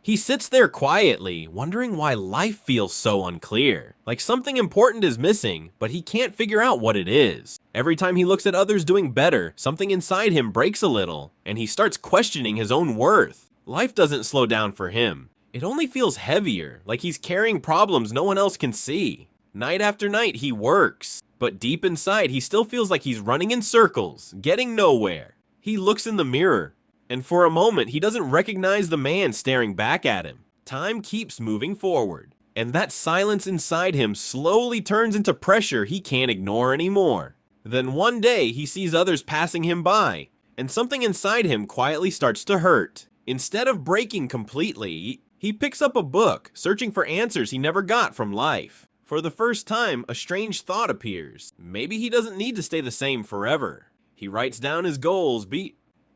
He sits there quietly, wondering why life feels so unclear. Like something important is missing, but he can't figure out what it is. Every time he looks at others doing better, something inside him breaks a little, and he starts questioning his own worth. Life doesn't slow down for him. It only feels heavier, like he's carrying problems no one else can see. Night after night, he works, but deep inside, he still feels like he's running in circles, getting nowhere. He looks in the mirror, and for a moment, he doesn't recognize the man staring back at him. Time keeps moving forward, and that silence inside him slowly turns into pressure he can't ignore anymore. Then one day, he sees others passing him by, and something inside him quietly starts to hurt. Instead of breaking completely, he picks up a book, searching for answers he never got from life. For the first time, a strange thought appears. Maybe he doesn't need to stay the same forever. He writes down his goals,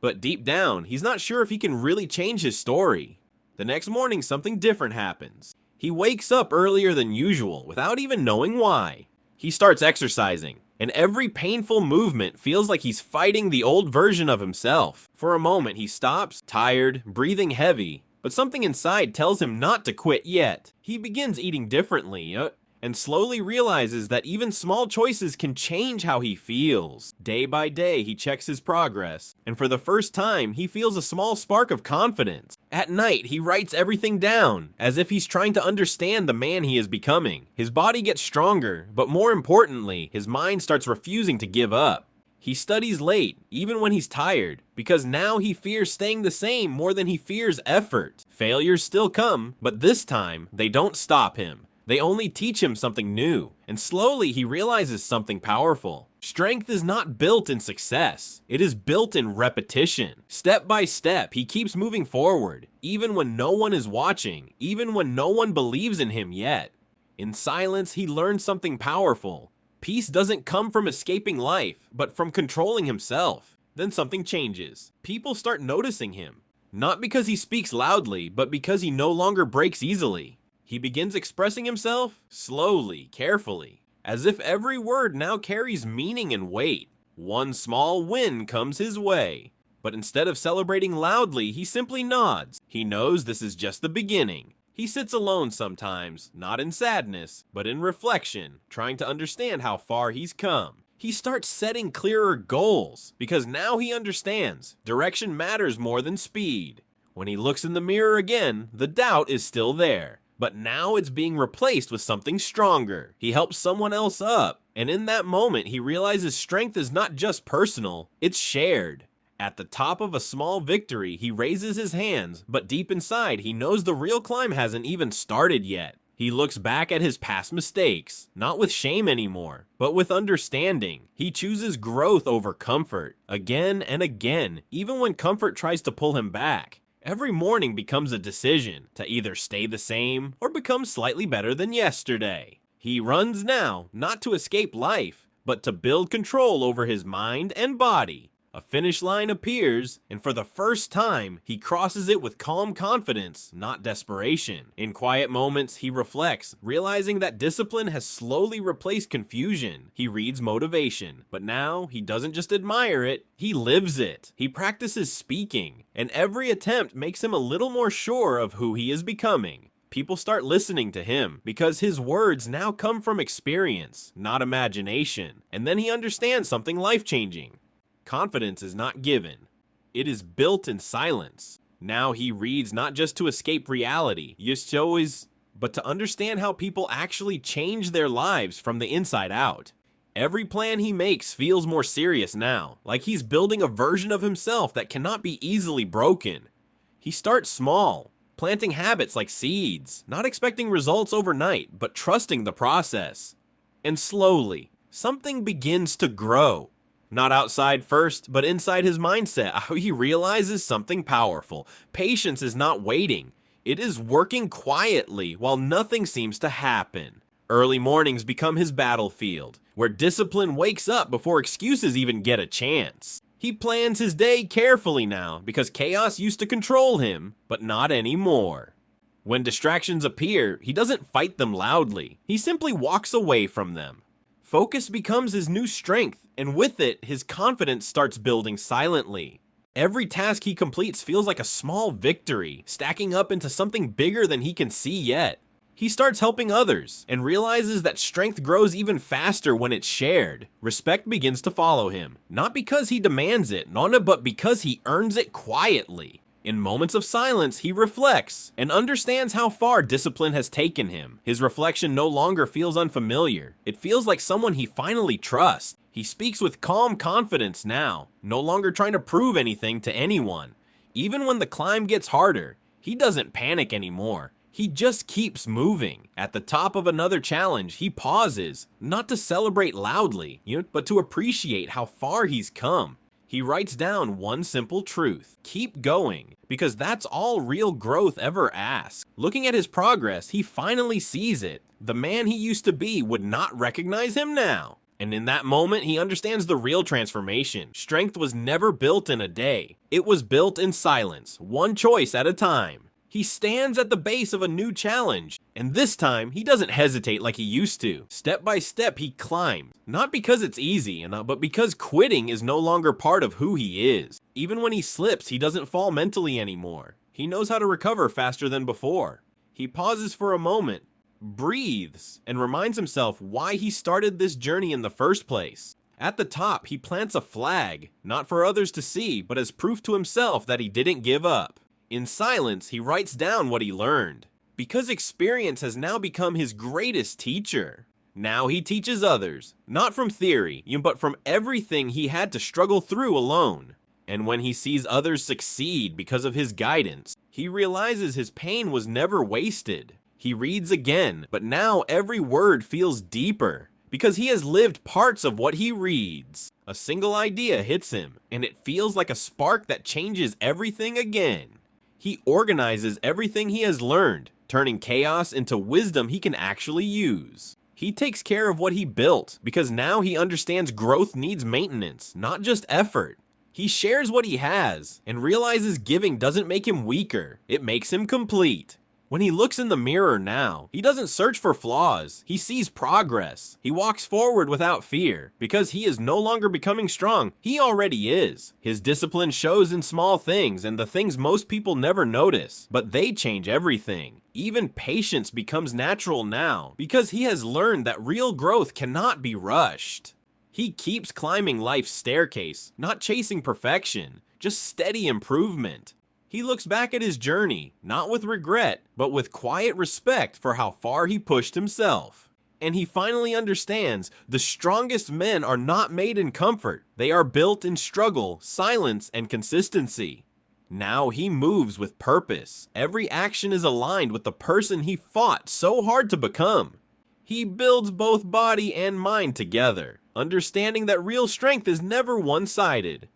but deep down, he's not sure if he can really change his story. The next morning, something different happens. He wakes up earlier than usual without even knowing why. He starts exercising, and every painful movement feels like he's fighting the old version of himself. For a moment, he stops, tired, breathing heavy, but something inside tells him not to quit yet. He begins eating differently, and slowly realizes that even small choices can change how he feels. Day by day, he checks his progress, and for the first time, he feels a small spark of confidence. At night, he writes everything down, as if he's trying to understand the man he is becoming. His body gets stronger, but more importantly, his mind starts refusing to give up. He studies late, even when he's tired, because now he fears staying the same more than he fears effort. Failures still come, but this time, they don't stop him. They only teach him something new, and slowly he realizes something powerful. Strength is not built in success, it is built in repetition. Step by step, he keeps moving forward, even when no one is watching, even when no one believes in him yet. In silence, he learns something powerful. Peace doesn't come from escaping life, but from controlling himself. Then something changes. People start noticing him, not because he speaks loudly, but because he no longer breaks easily. He begins expressing himself slowly, carefully, as if every word now carries meaning and weight. One small win comes his way, but instead of celebrating loudly, he simply nods. He knows this is just the beginning. He sits alone sometimes, not in sadness, but in reflection, trying to understand how far he's come. He starts setting clearer goals, because now he understands direction matters more than speed. When he looks in the mirror again, the doubt is still there. But now it's being replaced with something stronger. He helps someone else up, and in that moment he realizes strength is not just personal, it's shared. At the top of a small victory, he raises his hands, but deep inside he knows the real climb hasn't even started yet. He looks back at his past mistakes, not with shame anymore, but with understanding. He chooses growth over comfort, again and again, even when comfort tries to pull him back. Every morning becomes a decision to either stay the same or become slightly better than yesterday. He runs now, not to escape life, but to build control over his mind and body. A finish line appears, and for the first time, he crosses it with calm confidence, not desperation. In quiet moments, he reflects, realizing that discipline has slowly replaced confusion. He reads motivation, but now he doesn't just admire it, he lives it. He practices speaking, and every attempt makes him a little more sure of who he is becoming. People start listening to him because his words now come from experience, not imagination. And then he understands something life-changing. Confidence is not given. It is built in silence. Now he reads not just to escape reality, but to understand how people actually change their lives from the inside out. Every plan he makes feels more serious now, like he's building a version of himself that cannot be easily broken. He starts small, planting habits like seeds, not expecting results overnight, but trusting the process. And slowly, something begins to grow. Not outside first, but inside his mindset, he realizes something powerful. Patience is not waiting. It is working quietly while nothing seems to happen. Early mornings become his battlefield, where discipline wakes up before excuses even get a chance. He plans his day carefully now because chaos used to control him, but not anymore. When distractions appear, he doesn't fight them loudly. He simply walks away from them. Focus becomes his new strength, and with it, his confidence starts building silently. Every task he completes feels like a small victory, stacking up into something bigger than he can see yet. He starts helping others and realizes that strength grows even faster when it's shared. Respect begins to follow him, not because he demands it, but because he earns it quietly. In moments of silence, he reflects and understands how far discipline has taken him. His reflection no longer feels unfamiliar. It feels like someone he finally trusts. He speaks with calm confidence now, no longer trying to prove anything to anyone. Even when the climb gets harder, he doesn't panic anymore. He just keeps moving. At the top of another challenge, he pauses, not to celebrate loudly, but to appreciate how far he's come. He writes down one simple truth: keep going, because that's all real growth ever asks. Looking at his progress, he finally sees it. The man he used to be would not recognize him now. And in that moment, he understands the real transformation. Strength was never built in a day. It was built in silence, one choice at a time. He stands at the base of a new challenge, and this time, he doesn't hesitate like he used to. Step by step, he climbs, not because it's easy, but because quitting is no longer part of who he is. Even when he slips, he doesn't fall mentally anymore. He knows how to recover faster than before. He pauses for a moment, breathes, and reminds himself why he started this journey in the first place. At the top, he plants a flag, not for others to see, but as proof to himself that he didn't give up. In silence, he writes down what he learned, because experience has now become his greatest teacher. Now he teaches others, not from theory, but from everything he had to struggle through alone. And when he sees others succeed because of his guidance, he realizes his pain was never wasted. He reads again, but now every word feels deeper, because he has lived parts of what he reads. A single idea hits him, and it feels like a spark that changes everything again. He organizes everything he has learned, turning chaos into wisdom he can actually use. He takes care of what he built, because now he understands growth needs maintenance, not just effort. He shares what he has, and realizes giving doesn't make him weaker, it makes him complete. When he looks in the mirror now, he doesn't search for flaws, he sees progress. He walks forward without fear, because he is no longer becoming strong, he already is. His discipline shows in small things and the things most people never notice, but they change everything. Even patience becomes natural now, because he has learned that real growth cannot be rushed. He keeps climbing life's staircase, not chasing perfection, just steady improvement. He looks back at his journey, not with regret, but with quiet respect for how far he pushed himself. And he finally understands the strongest men are not made in comfort. They are built in struggle, silence, and consistency. Now he moves with purpose. Every action is aligned with the person he fought so hard to become. He builds both body and mind together, understanding that real strength is never one-sided.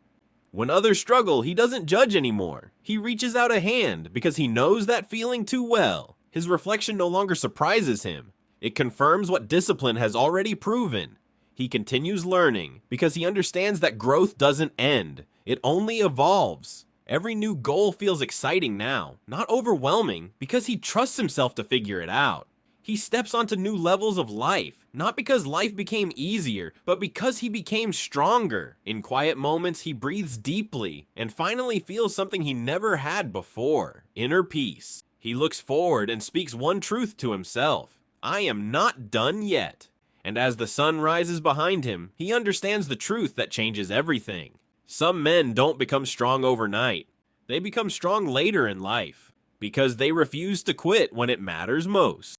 When others struggle, he doesn't judge anymore. He reaches out a hand because he knows that feeling too well. His reflection no longer surprises him. It confirms what discipline has already proven. He continues learning because he understands that growth doesn't end. It only evolves. Every new goal feels exciting now, not overwhelming, because he trusts himself to figure it out. He steps onto new levels of life, not because life became easier, but because he became stronger. In quiet moments, he breathes deeply and finally feels something he never had before: inner peace. He looks forward and speaks one truth to himself: I am not done yet. And as the sun rises behind him, he understands the truth that changes everything. Some men don't become strong overnight. They become strong later in life, because they refuse to quit when it matters most.